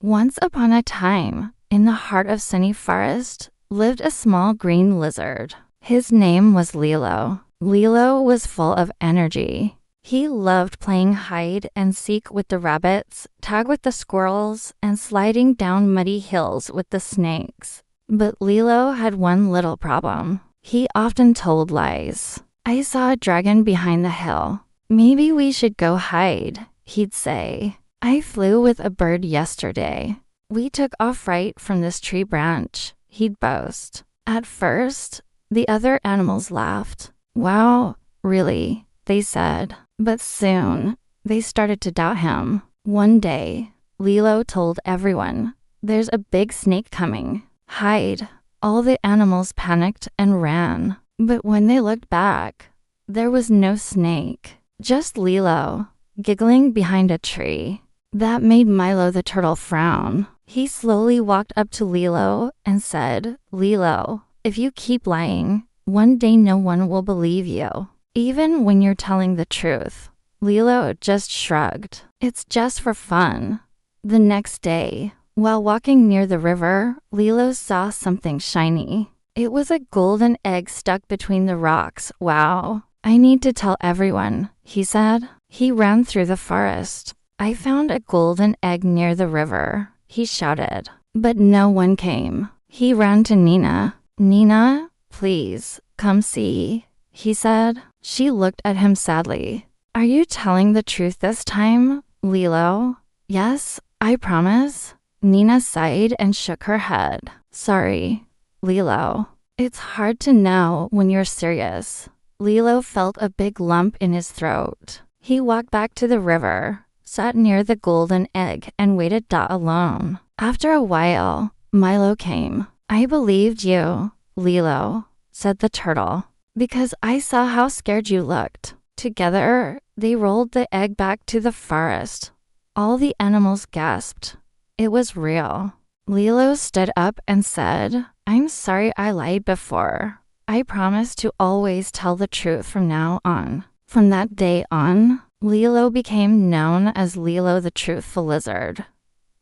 Once upon a time, in the heart of sunny forest, lived a small green lizard. His name was Lilo. Lilo was full of energy. He loved playing hide and seek with the rabbits, tag with the squirrels, and sliding down muddy hills with the snakes. But Lilo had one little problem. He often told lies. "I saw a dragon behind the hill. Maybe we should go hide," he'd say. "I flew with a bird yesterday. We took off right from this tree branch," he'd boast. At first, the other animals laughed. "Wow, really?" they said. But soon, they started to doubt him. One day, Lilo told everyone, "There's a big snake coming. Hide." All the animals panicked and ran. But when they looked back, there was no snake, just Lilo, giggling behind a tree. That made Milo the turtle frown. He slowly walked up to Lilo and said, "Lilo, if you keep lying, one day no one will believe you, even when you're telling the truth." Lilo just shrugged. "It's just for fun." The next day, while walking near the river, Lilo saw something shiny. It was a golden egg stuck between the rocks. "Wow, I need to tell everyone," he said. He ran through the forest. "I found a golden egg near the river," he shouted. But no one came. He ran to Nina. "Nina, please, come see," he said. She looked at him sadly. "Are you telling the truth this time, Lilo?" "Yes, I promise." Nina sighed and shook her head. "Sorry, Lilo. It's hard to know when you're serious." Lilo felt a big lump in his throat. He walked back to the river, sat near the golden egg, and waited alone. After a while, Milo came. "I believed you, Lilo," said the turtle, "because I saw how scared you looked." Together, they rolled the egg back to the forest. All the animals gasped. It was real. Lilo stood up and said, "I'm sorry I lied before. I promise to always tell the truth from now on." From that day on, Lilo became known as Lilo the Truthful Lizard.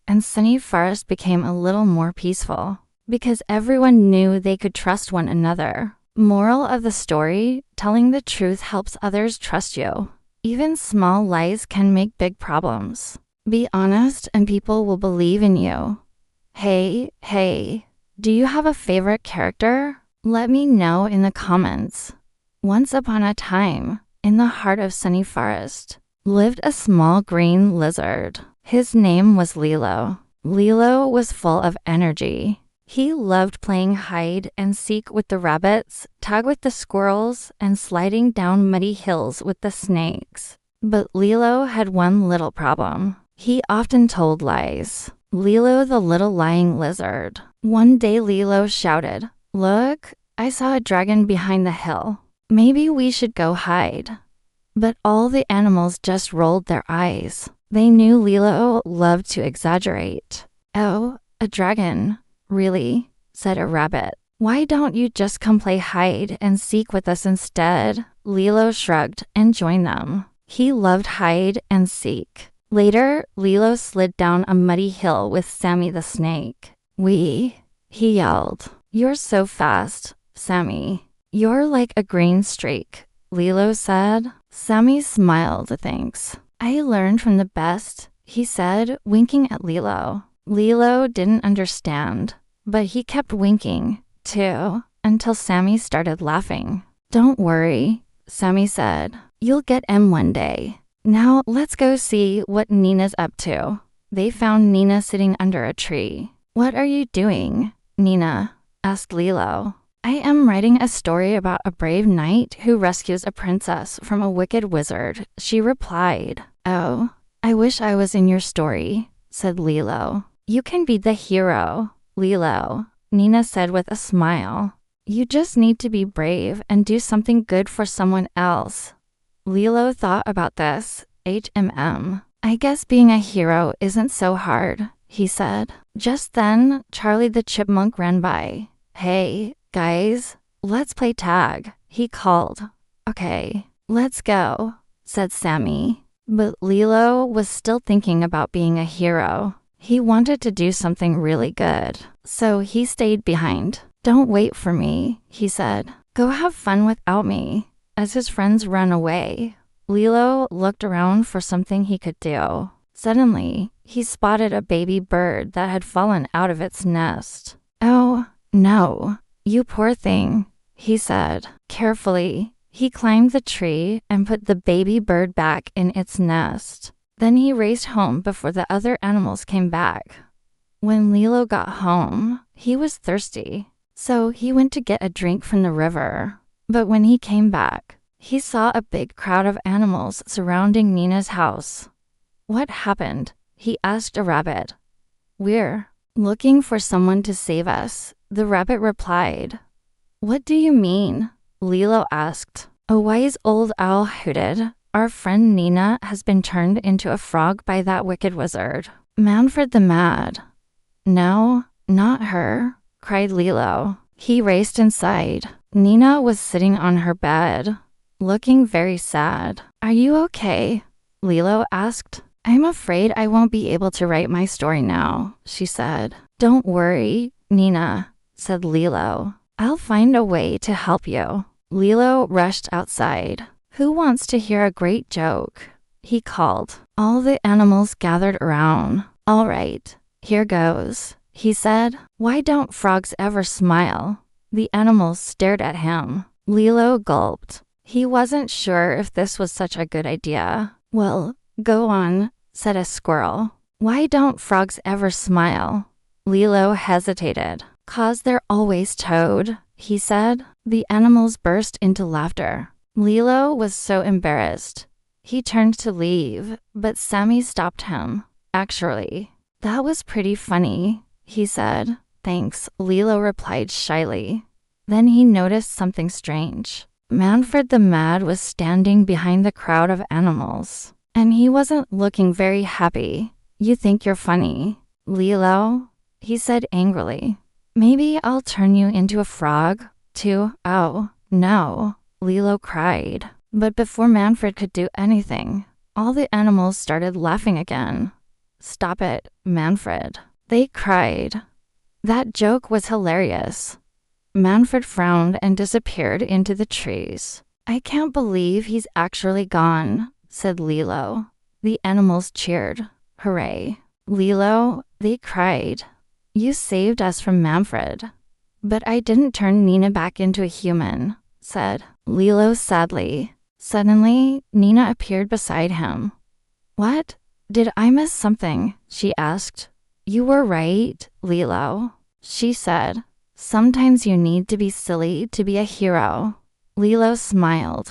And Sunny Forest became a little more peaceful, because everyone knew they could trust one another. Moral of the story, telling the truth helps others trust you. Even small lies can make big problems. Be honest and people will believe in you. Hey, do you have a favorite character? Let me know in the comments. Once upon a time, in the heart of Sunny Forest, lived a small green lizard. His name was Lilo. Lilo was full of energy. He loved playing hide and seek with the rabbits, tag with the squirrels, and sliding down muddy hills with the snakes. But Lilo had one little problem. He often told lies. Lilo the little lying lizard. One day Lilo shouted, "Look, I saw a dragon behind the hill. Maybe we should go hide." But all the animals just rolled their eyes. They knew Lilo loved to exaggerate. "Oh, a dragon? Really?" said a rabbit. "Why don't you just come play hide and seek with us instead?" Lilo shrugged and joined them. He loved hide and seek. Later, Lilo slid down a muddy hill with Sammy the snake. He yelled. "You're so fast, Sammy. You're like a green streak," Lilo said. Sammy smiled, "Thanks. I learned from the best," he said, winking at Lilo. Lilo didn't understand, but he kept winking, too, until Sammy started laughing. "Don't worry," Sammy said. "You'll get M one day. Now let's go see what Nina's up to." They found Nina sitting under a tree. "What are you doing, Nina?" asked Lilo. "I am writing a story about a brave knight who rescues a princess from a wicked wizard," she replied. "Oh, I wish I was in your story," said Lilo. "You can be the hero, Lilo," Nina said with a smile. "You just need to be brave and do something good for someone else." Lilo thought about this. I guess being a hero isn't so hard," he said. Just then, Charlie the chipmunk ran by. "Hey, guys, let's play tag," he called. "Okay, let's go," said Sammy. But Lilo was still thinking about being a hero. He wanted to do something really good, so he stayed behind. "Don't wait for me," he said. "Go have fun without me." As his friends ran away, Lilo looked around for something he could do. Suddenly, he spotted a baby bird that had fallen out of its nest. "Oh, no, you poor thing," he said. Carefully, he climbed the tree and put the baby bird back in its nest. Then he raced home before the other animals came back. When Lilo got home, he was thirsty, so he went to get a drink from the river. But when he came back, he saw a big crowd of animals surrounding Nina's house. "What happened?" he asked a rabbit. "We're looking for someone to save us," the rabbit replied. "What do you mean?" Lilo asked. A wise old owl hooted. "Our friend Nina has been turned into a frog by that wicked wizard, Manfred the Mad." "No, not her," cried Lilo. He raced inside. Nina was sitting on her bed, looking very sad. "Are you okay?" Lilo asked. "I'm afraid I won't be able to write my story now," she said. "Don't worry, Nina," said Lilo. "I'll find a way to help you." Lilo rushed outside. "Who wants to hear a great joke?" he called. All the animals gathered around. "All right, here goes," he said. "Why don't frogs ever smile?" The animals stared at him. Lilo gulped. He wasn't sure if this was such a good idea. "Well, go on," said a squirrel. "Why don't frogs ever smile?" Lilo hesitated. "'Cause they're always toad," he said. The animals burst into laughter. Lilo was so embarrassed. He turned to leave, but Sammy stopped him. "Actually, that was pretty funny," he said. "Thanks," Lilo replied shyly. Then he noticed something strange. Manfred the Mad was standing behind the crowd of animals, and he wasn't looking very happy. "You think you're funny, Lilo?" he said angrily. "Maybe I'll turn you into a frog, too." "Oh, no," Lilo cried. But before Manfred could do anything, all the animals started laughing again. "Stop it, Manfred," they cried. That joke was hilarious. Manfred frowned and disappeared into the trees. "I can't believe he's actually gone," said Lilo. The animals cheered. "Hooray." "Lilo," they cried. "You saved us from Manfred." "But I didn't turn Nina back into a human," said Lilo sadly. Suddenly, Nina appeared beside him. "What? Did I miss something?" she asked. "You were right, Lilo," she said. "Sometimes you need to be silly to be a hero." Lilo smiled.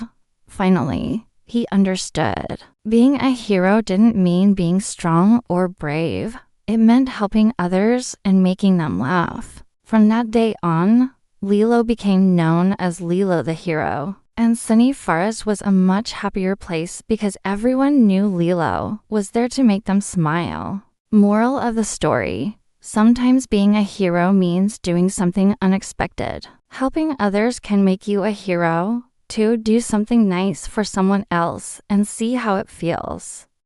Finally, he understood. Being a hero didn't mean being strong or brave. It meant helping others and making them laugh. From that day on, Lilo became known as Lilo the Hero. And Sunny Forest was a much happier place because everyone knew Lilo was there to make them smile. Moral of the story: sometimes being a hero means doing something unexpected. Helping others can make you a hero. To do something nice for someone else and see how it feels.